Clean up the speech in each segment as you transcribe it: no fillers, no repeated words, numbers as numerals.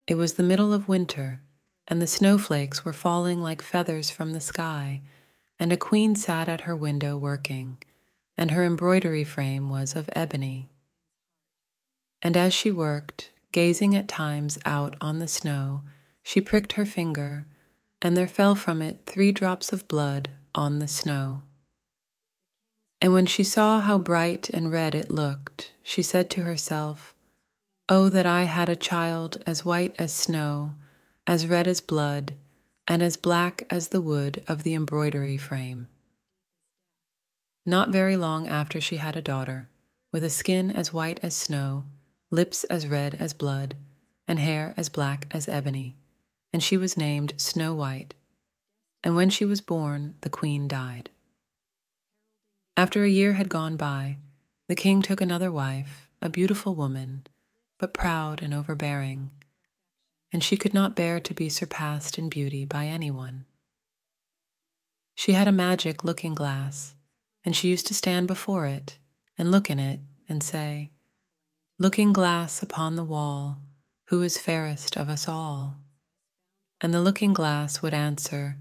It was the middle of winter, and the snowflakes were falling like feathers from the sky, and a queen sat at her window working, and her embroidery frame was of ebony. And as she worked, gazing at times out on the snow, she pricked her finger, and there fell from it 3 drops of blood on the snow. And when she saw how bright and red it looked, she said to herself, "Oh, that I had a child as white as snow, as red as blood, and as black as the wood of the embroidery frame." Not very long after she had a daughter, with a skin as white as snow, lips as red as blood, and hair as black as ebony, and she was named Snow White. And when she was born, the queen died. After a year had gone by, the king took another wife, a beautiful woman, but proud and overbearing, and she could not bear to be surpassed in beauty by anyone. She had a magic looking-glass, and she used to stand before it and look in it and say, "Looking-glass upon the wall, who is fairest of us all?" And the looking-glass would answer,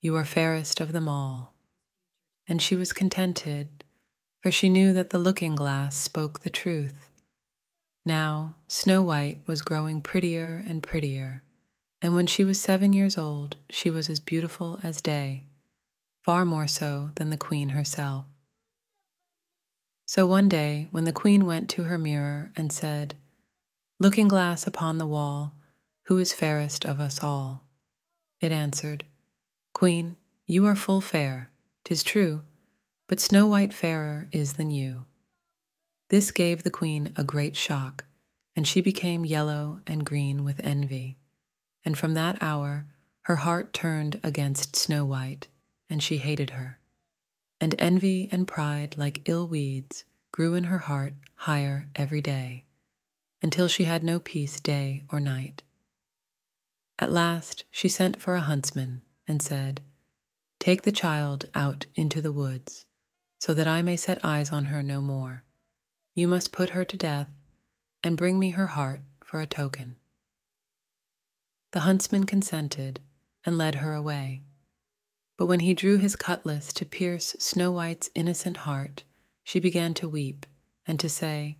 "You are fairest of them all." And she was contented, for she knew that the looking-glass spoke the truth. Now, Snow White was growing prettier and prettier, and when she was 7 years old, she was as beautiful as day, far more so than the queen herself. So one day, when the queen went to her mirror and said, "Looking-glass upon the wall, who is fairest of us all?" it answered, "Queen, you are full fair, 'tis true, but Snow White fairer is than you." This gave the queen a great shock, and she became yellow and green with envy. And from that hour, her heart turned against Snow White, and she hated her. And envy and pride, like ill weeds, grew in her heart higher every day, until she had no peace day or night. At last she sent for a huntsman and said, "Take the child out into the woods, so that I may set eyes on her no more. You must put her to death, and bring me her heart for a token." The huntsman consented and led her away. But when he drew his cutlass to pierce Snow White's innocent heart, she began to weep and to say,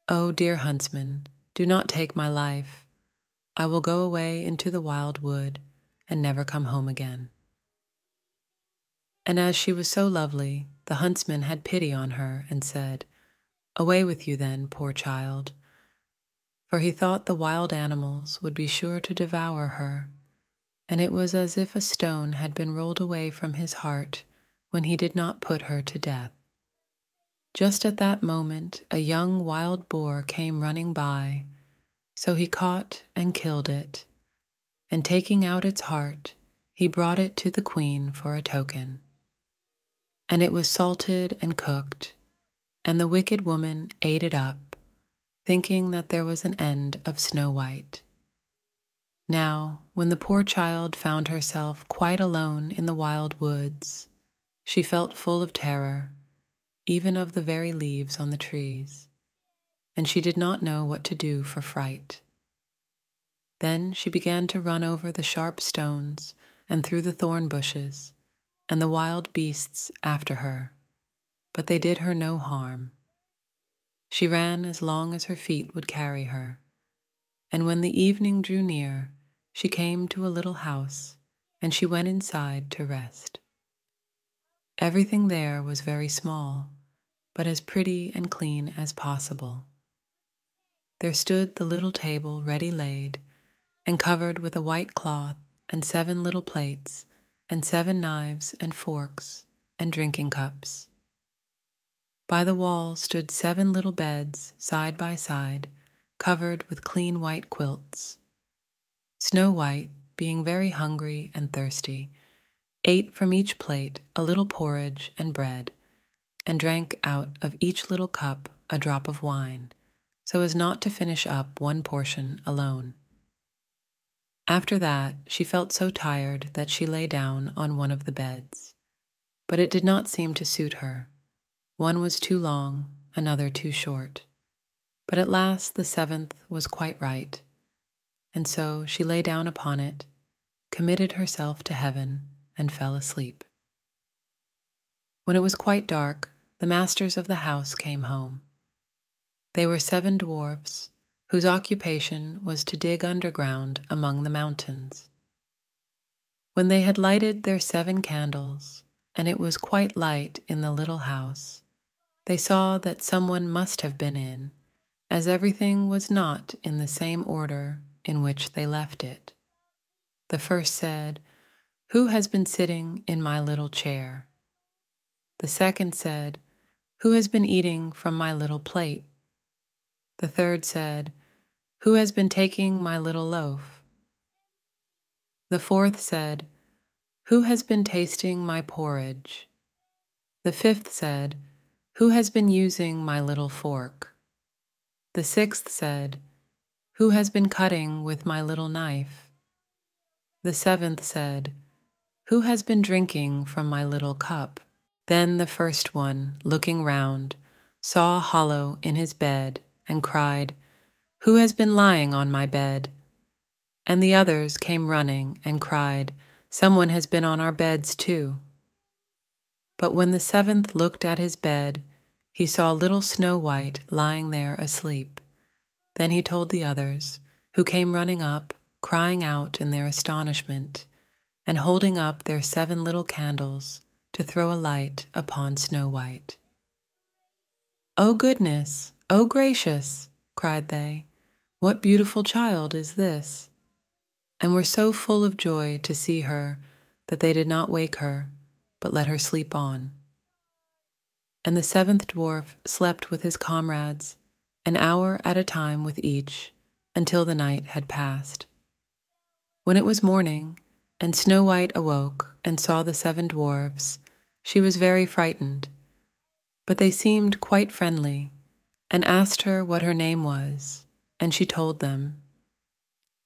"Oh, dear huntsman, do not take my life. I will go away into the wild wood and never come home again." And as she was so lovely, the huntsman had pity on her and said, "Away with you then, poor child," for he thought the wild animals would be sure to devour her, and it was as if a stone had been rolled away from his heart when he did not put her to death. Just at that moment a young wild boar came running by, so he caught and killed it, and taking out its heart, he brought it to the queen for a token. And it was salted and cooked, and the wicked woman ate it up, thinking that there was an end of Snow White. Now, when the poor child found herself quite alone in the wild woods, she felt full of terror, even of the very leaves on the trees, and she did not know what to do for fright. Then she began to run over the sharp stones and through the thorn bushes, and the wild beasts after her, but they did her no harm. She ran as long as her feet would carry her, and when the evening drew near, she came to a little house, and she went inside to rest. Everything there was very small, but as pretty and clean as possible. There stood the little table ready laid, and covered with a white cloth, and 7 little plates, and 7 knives and forks, and drinking cups. By the wall stood 7 little beds, side by side, covered with clean white quilts. Snow White, being very hungry and thirsty, ate from each plate a little porridge and bread, and drank out of each little cup a drop of wine, so as not to finish up one portion alone. After that, she felt so tired that she lay down on one of the beds, but it did not seem to suit her. One was too long, another too short, but at last the 7th was quite right, and so she lay down upon it, committed herself to heaven, and fell asleep. When it was quite dark, the masters of the house came home. They were 7 dwarfs, whose occupation was to dig underground among the mountains. When they had lighted their 7 candles, and it was quite light in the little house, they saw that someone must have been in, as everything was not in the same order in which they left it. The first said, "Who has been sitting in my little chair?" The second said, "Who has been eating from my little plate?" The third said, "Who has been taking my little loaf?" The fourth said, "Who has been tasting my porridge?" The fifth said, "Who has been using my little fork?" The sixth said, "Who has been cutting with my little knife?" The seventh said, "Who has been drinking from my little cup?" Then the first one, looking round, saw a hollow in his bed and cried, "Who has been lying on my bed?" And the others came running and cried, "Someone has been on our beds too." But when the seventh looked at his bed, he saw little Snow White lying there asleep. Then he told the others, who came running up, crying out in their astonishment, and holding up their 7 little candles to throw a light upon Snow White. "Oh goodness! Oh gracious!" cried they. "What beautiful child is this?" And were so full of joy to see her that they did not wake her, but let her sleep on. And the 7th dwarf slept with his comrades, an hour at a time with each, until the night had passed. When it was morning, and Snow White awoke and saw the 7 dwarfs, she was very frightened, but they seemed quite friendly, and asked her what her name was, and she told them.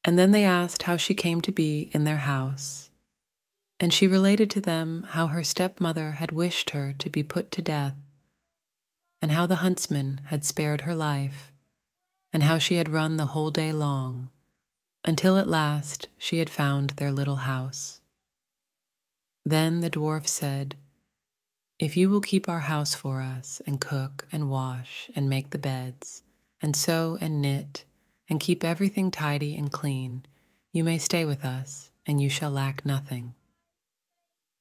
And then they asked how she came to be in their house, and she related to them how her stepmother had wished her to be put to death, and how the huntsman had spared her life, and how she had run the whole day long, until at last she had found their little house. Then the dwarf said, "If you will keep our house for us, and cook and wash and make the beds, and sew and knit, and keep everything tidy and clean, you may stay with us, and you shall lack nothing."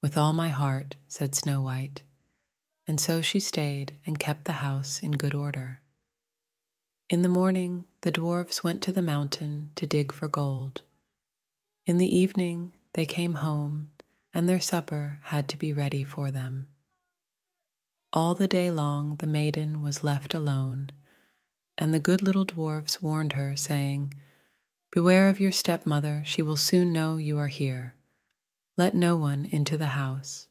"With all my heart," said Snow White, and so she stayed and kept the house in good order. In the morning, the dwarfs went to the mountain to dig for gold. In the evening, they came home, and their supper had to be ready for them. All the day long the maiden was left alone, and the good little dwarfs warned her, saying, "Beware of your stepmother, she will soon know you are here. Let no one into the house."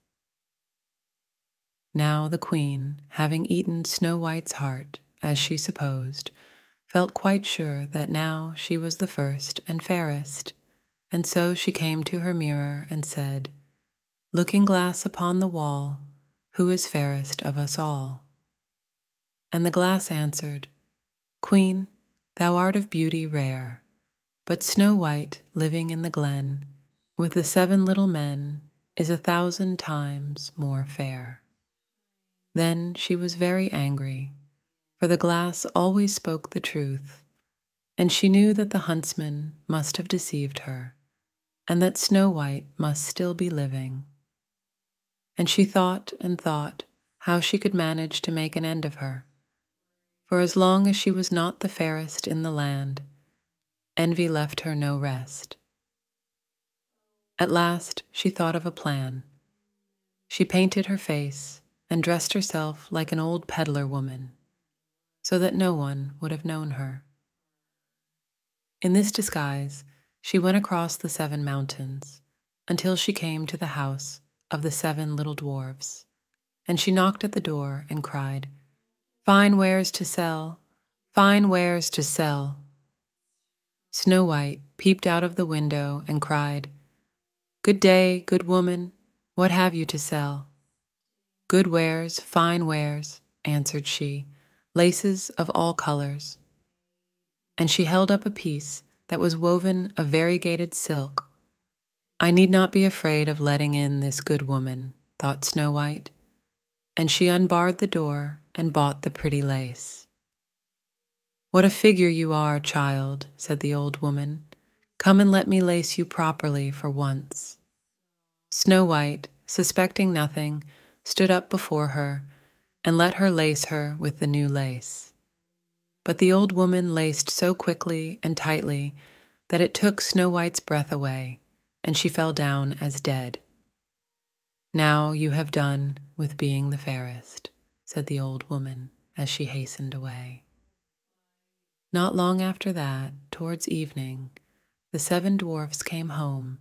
Now the queen, having eaten Snow White's heart, as she supposed, felt quite sure that now she was the first and fairest, and so she came to her mirror and said, "Looking glass upon the wall, who is fairest of us all?" And the glass answered, "Queen, thou art of beauty rare, but Snow White, living in the glen, with the 7 little men, is 1,000 times more fair." Then she was very angry, for the glass always spoke the truth, and she knew that the huntsman must have deceived her, and that Snow White must still be living. And she thought and thought how she could manage to make an end of her, for as long as she was not the fairest in the land, envy left her no rest. At last she thought of a plan. She painted her face and dressed herself like an old peddler woman, so that no one would have known her. In this disguise, she went across the 7 mountains, until she came to the house of the 7 little dwarfs, and she knocked at the door and cried, "Fine wares to sell, fine wares to sell." Snow White peeped out of the window and cried, "Good day, good woman, what have you to sell?" "Good wares, fine wares," answered she, "laces of all colors." And she held up a piece that was woven of variegated silk. I need not be afraid of letting in this good woman, thought Snow White, and she unbarred the door and bought the pretty lace. What a figure you are, child, said the old woman. Come and let me lace you properly for once. Snow White, suspecting nothing, stood up before her and let her lace her with the new lace. But the old woman laced so quickly and tightly that it took Snow White's breath away, and she fell down as dead. Now you have done with being the fairest, said the old woman as she hastened away. Not long after that, towards evening, the 7 dwarfs came home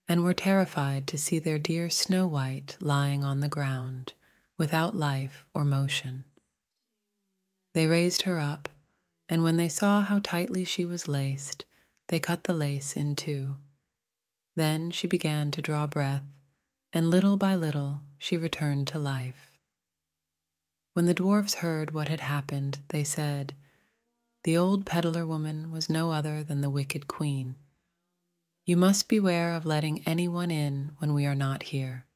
and were terrified to see their dear Snow White lying on the ground, without life or motion. They raised her up, and when they saw how tightly she was laced, they cut the lace in two. Then she began to draw breath, and little by little she returned to life. When the dwarfs heard what had happened, they said, "The old peddler woman was no other than the wicked queen. You must beware of letting anyone in when we are not here."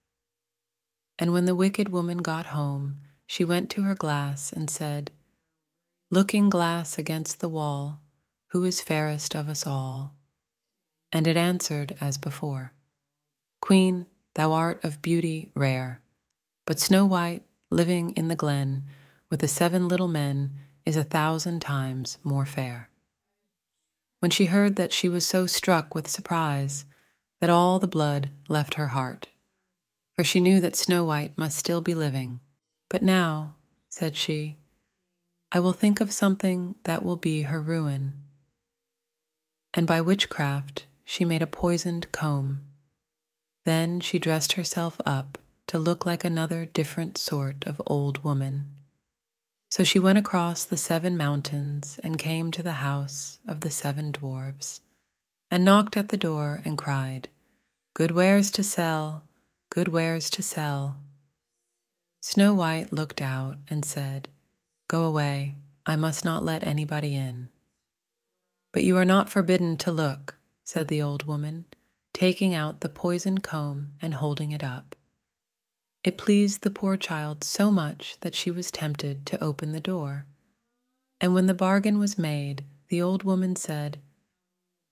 And when the wicked woman got home, she went to her glass and said, "Looking glass against the wall, who is fairest of us all?" And it answered as before, "Queen, thou art of beauty rare, but Snow White, living in the glen with the 7 little men, is 1,000 times more fair." When she heard that, she was so struck with surprise that all the blood left her heart, for she knew that Snow White must still be living. "But now," said she, "I will think of something that will be her ruin." And by witchcraft she made a poisoned comb. Then she dressed herself up to look like another different sort of old woman. So she went across the 7 mountains and came to the house of the 7 dwarfs, and knocked at the door and cried, "Good wares to sell, good wares to sell." Snow White looked out and said, "Go away, I must not let anybody in." "But you are not forbidden to look," said the old woman, taking out the poisoned comb and holding it up. It pleased the poor child so much that she was tempted to open the door. And when the bargain was made, the old woman said,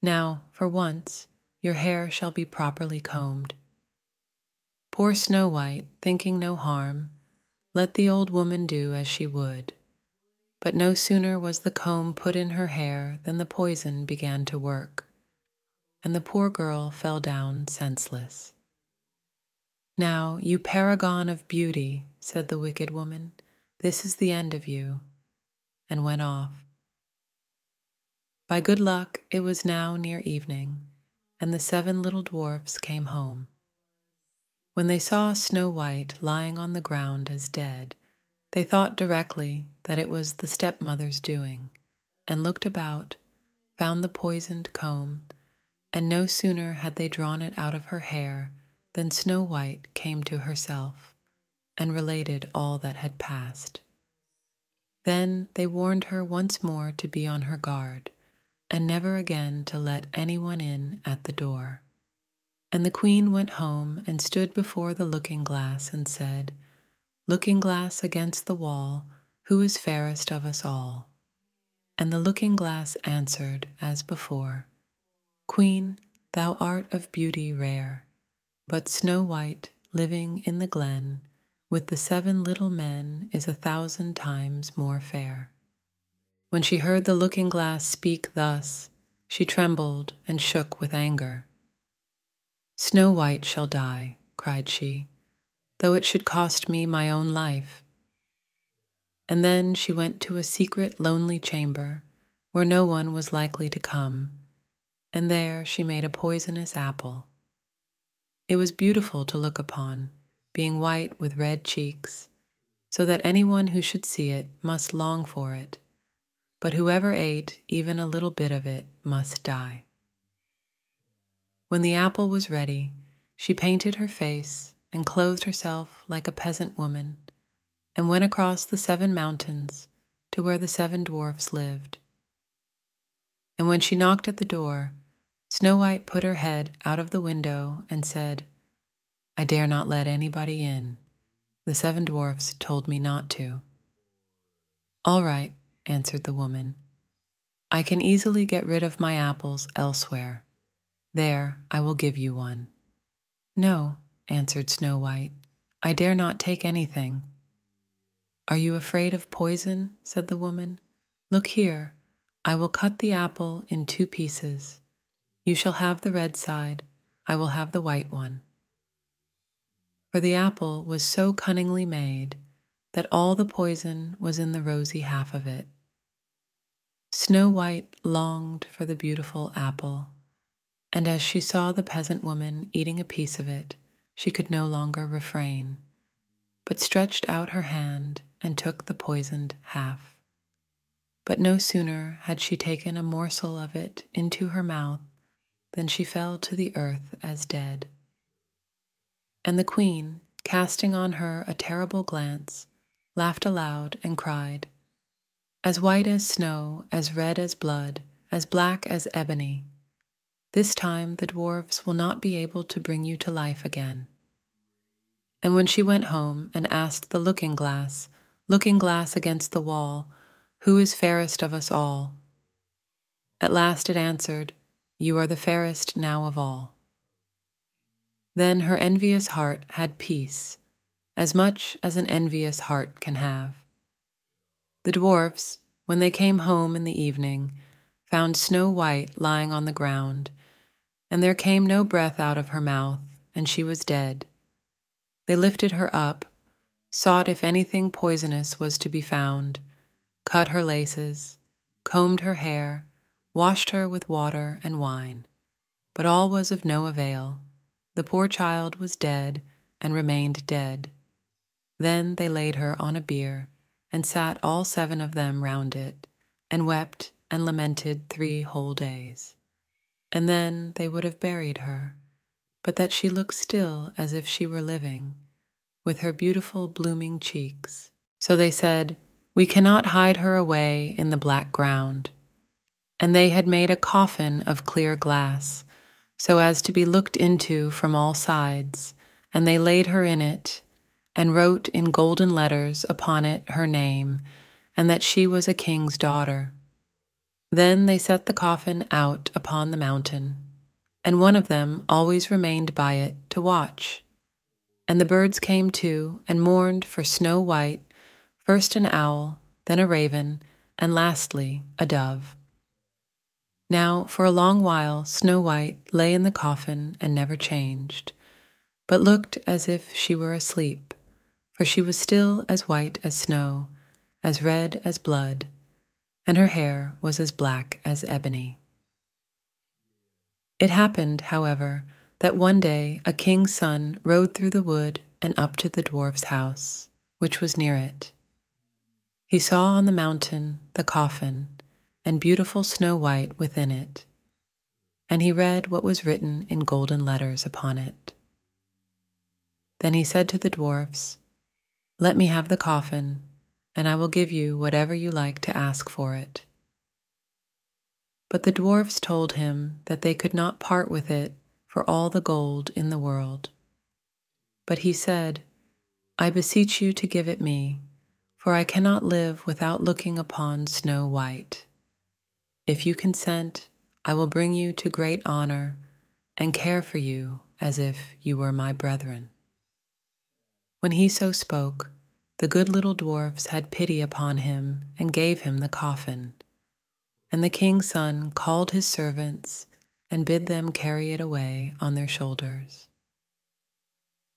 "Now, for once, your hair shall be properly combed." Poor Snow White, thinking no harm, let the old woman do as she would. But no sooner was the comb put in her hair than the poison began to work, and the poor girl fell down senseless. "Now, you paragon of beauty," said the wicked woman, "this is the end of you," and went off. By good luck, it was now near evening, and the 7 little dwarfs came home. When they saw Snow White lying on the ground as dead, they thought directly that it was the stepmother's doing, and looked about, found the poisoned comb, and no sooner had they drawn it out of her hair than Snow White came to herself, and related all that had passed. Then they warned her once more to be on her guard, and never again to let anyone in at the door. And the queen went home and stood before the looking-glass and said, "Looking-glass against the wall, who is fairest of us all?" And the looking-glass answered as before, "Queen, thou art of beauty rare, but Snow White, living in the glen with the 7 little men, is 1,000 times more fair." When she heard the looking-glass speak thus, she trembled and shook with anger. "Snow White shall die," cried she, "though it should cost me my own life." And then she went to a secret, lonely chamber where no one was likely to come, and there she made a poisonous apple. It was beautiful to look upon, being white with red cheeks, so that anyone who should see it must long for it, but whoever ate even a little bit of it must die. When the apple was ready, she painted her face and clothed herself like a peasant woman, and went across the 7 mountains to where the 7 dwarfs lived. and when she knocked at the door, Snow White put her head out of the window and said, "I dare not let anybody in. The 7 dwarfs told me not to." "All right," answered the woman. "I can easily get rid of my apples elsewhere. There, I will give you one." "No," answered Snow White, "I dare not take anything." "Are you afraid of poison?" said the woman. "Look here, I will cut the apple in 2 pieces. You shall have the red side, I will have the white one." For the apple was so cunningly made that all the poison was in the rosy half of it. Snow White longed for the beautiful apple, and as she saw the peasant woman eating a piece of it, she could no longer refrain, but stretched out her hand and took the poisoned half. But no sooner had she taken a morsel of it into her mouth than she fell to the earth as dead. And the queen, casting on her a terrible glance, laughed aloud and cried, "As white as snow, as red as blood, as black as ebony, this time the dwarves will not be able to bring you to life again." And when she went home and asked the looking glass against the wall, "Who is fairest of us all?" At last it answered, "You are the fairest now of all." Then her envious heart had peace, as much as an envious heart can have. The dwarfs, when they came home in the evening, found Snow White lying on the ground, and there came no breath out of her mouth, and she was dead. They lifted her up, sought if anything poisonous was to be found, cut her laces, combed her hair, washed her with water and wine, but all was of no avail. The poor child was dead and remained dead. Then they laid her on a bier, and sat all 7 of them round it, and wept and lamented 3 whole days. And then they would have buried her, but that she looked still as if she were living, with her beautiful blooming cheeks. So they said, "We cannot hide her away in the black ground." And they had made a coffin of clear glass, so as to be looked into from all sides, and they laid her in it, and wrote in golden letters upon it her name, and that she was a king's daughter. Then they set the coffin out upon the mountain, and one of them always remained by it to watch. And the birds came too, and mourned for Snow White, first an owl, then a raven, and lastly a dove. Now for a long while Snow White lay in the coffin and never changed, but looked as if she were asleep, for she was still as white as snow, as red as blood, and her hair was as black as ebony. It happened, however, that one day a king's son rode through the wood and up to the dwarf's house, which was near it. He saw on the mountain the coffin, and beautiful Snow White within it, and he read what was written in golden letters upon it. Then he said to the dwarfs, "Let me have the coffin, and I will give you whatever you like to ask for it." But the dwarfs told him that they could not part with it for all the gold in the world. But he said, "I beseech you to give it me, for I cannot live without looking upon Snow White. If you consent, I will bring you to great honor and care for you as if you were my brethren." When he so spoke, the good little dwarfs had pity upon him and gave him the coffin. And the king's son called his servants and bid them carry it away on their shoulders.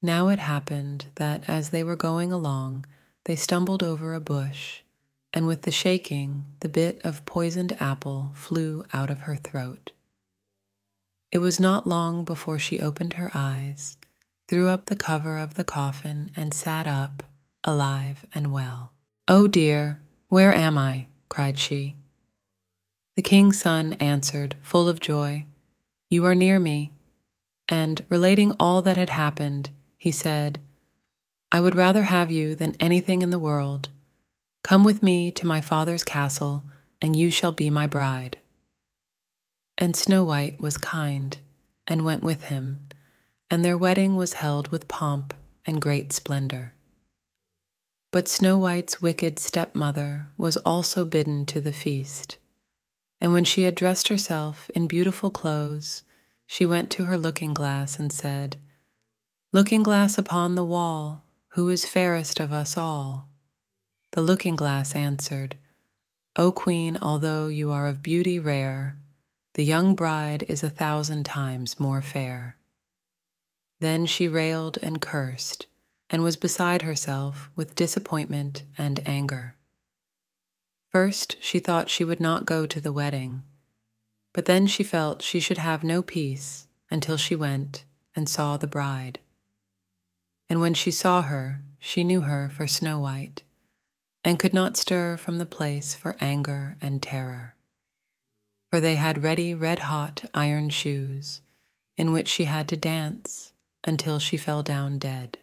Now it happened that as they were going along, they stumbled over a bush, and with the shaking, the bit of poisoned apple flew out of her throat. It was not long before she opened her eyes, threw up the cover of the coffin, and sat up, alive and well. "Oh dear, where am I?" cried she. The king's son answered, full of joy, "You are near me." And, relating all that had happened, he said, "I would rather have you than anything in the world. Come with me to my father's castle, and you shall be my bride." And Snow White was kind, and went with him, and their wedding was held with pomp and great splendor. But Snow White's wicked stepmother was also bidden to the feast, and when she had dressed herself in beautiful clothes, she went to her looking-glass and said, "Looking-glass upon the wall, who is fairest of us all?" The looking-glass answered, "O Queen, although you are of beauty rare, the young bride is 1,000 times more fair." Then she railed and cursed, and was beside herself with disappointment and anger. First she thought she would not go to the wedding, but then she felt she should have no peace until she went and saw the bride. And when she saw her, she knew her for Snow White, and could not stir from the place for anger and terror. For they had ready red-hot iron shoes, in which she had to dance until she fell down dead.